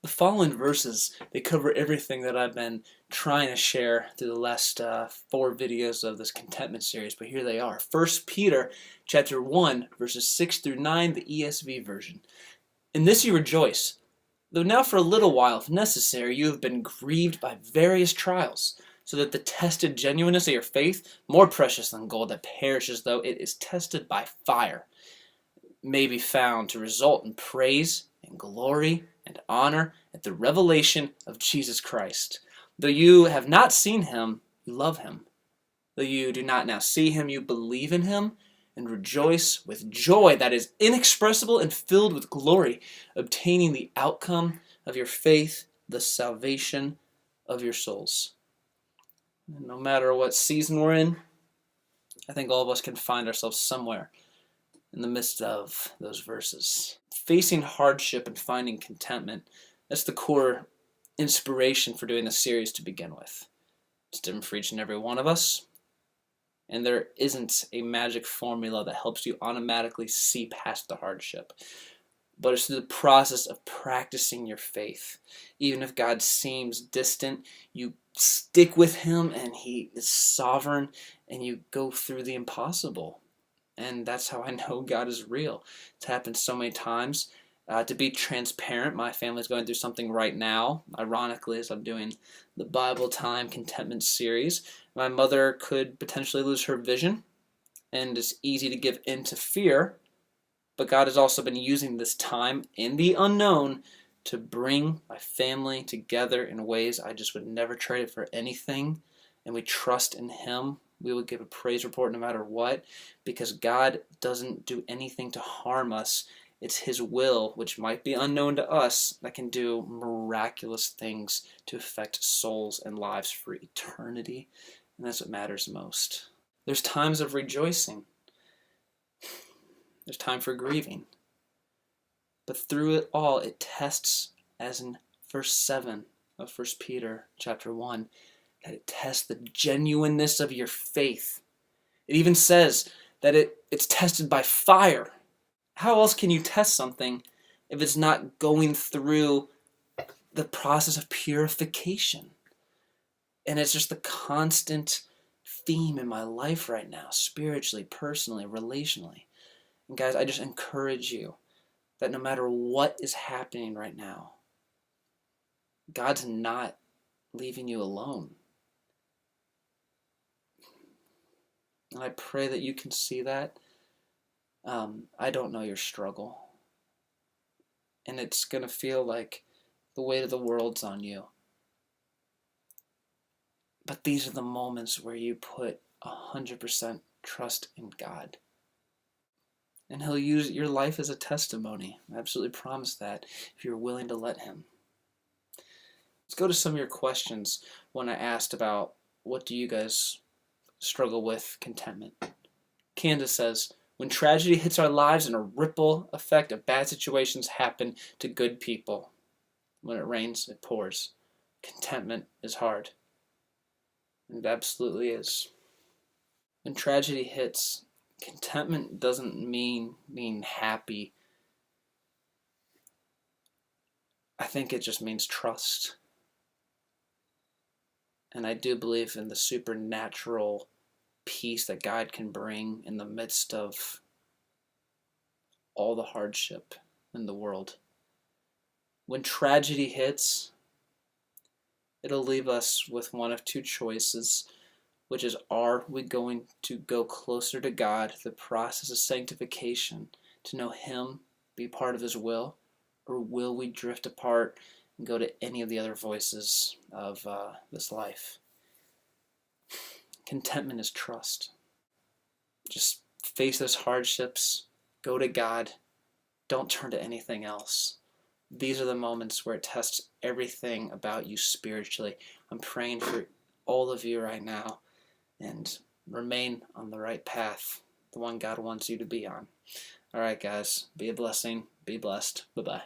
The following verses, they cover everything that I've been trying to share through the last 4 videos of this contentment series, but here they are. 1 Peter chapter 1, verses 6 through 9, the ESV version. In this you rejoice, though now for a little while, if necessary, you have been grieved by various trials, so that the tested genuineness of your faith, more precious than gold that perishes though it is tested by fire, may be found to result in praise and glory and honor at the revelation of Jesus Christ. Though you have not seen him, you love him. Though you do not now see him, you believe in him and rejoice with joy that is inexpressible and filled with glory, obtaining the outcome of your faith, the salvation of your souls. And no matter what season we're in, I think all of us can find ourselves somewhere in the midst of those verses. Facing hardship and finding contentment, that's the core inspiration for doing this series to begin with. It's different for each and every one of us, and there isn't a magic formula that helps you automatically see past the hardship. But it's through the process of practicing your faith. Even if God seems distant, you stick with him and he is sovereign, and you go through the impossible. And that's how I know God is real. It's happened so many times. To be transparent, my family's going through something right now. Ironically, as I'm doing the Bible Time Contentment series, my mother could potentially lose her vision, and it's easy to give in to fear. But God has also been using this time in the unknown to bring my family together in ways I just would never trade it for anything. And we trust in him. We would give a praise report no matter what, because God doesn't do anything to harm us. It's his will, which might be unknown to us, that can do miraculous things to affect souls and lives for eternity. And that's what matters most. There's times of rejoicing. There's time for grieving. But through it all, it tests, as in verse 7 of 1 Peter chapter 1, that it tests the genuineness of your faith. It even says that it's tested by fire. How else can you test something if it's not going through the process of purification? And it's just the constant theme in my life right now, spiritually, personally, relationally. And guys, I just encourage you that no matter what is happening right now, God's not leaving you alone. And I pray that you can see that. I don't know your struggle. And it's going to feel like the weight of the world's on you. But these are the moments where you put 100% trust in God. And he'll use your life as a testimony. I absolutely promise that, if you're willing to let him. Let's go to some of your questions when I asked about what do you guys struggle with contentment. Candace says, when tragedy hits our lives and a ripple effect of bad situations happen to good people. When it rains, it pours. Contentment is hard. And it absolutely is. When tragedy hits, contentment doesn't mean being happy. I think it just means trust. And I do believe in the supernatural peace that God can bring in the midst of all the hardship in the world. When tragedy hits, it'll leave us with one of two choices, which is, are we going to go closer to God, the process of sanctification, to know him, be part of his will, or will we drift apart and go to any of the other voices of this life? Contentment is trust. Just face those hardships, go to God, don't turn to anything else. These are the moments where it tests everything about you spiritually. I'm praying for all of you right now, and remain on the right path, the one God wants you to be on. All right, guys, be a blessing, be blessed. Bye-bye.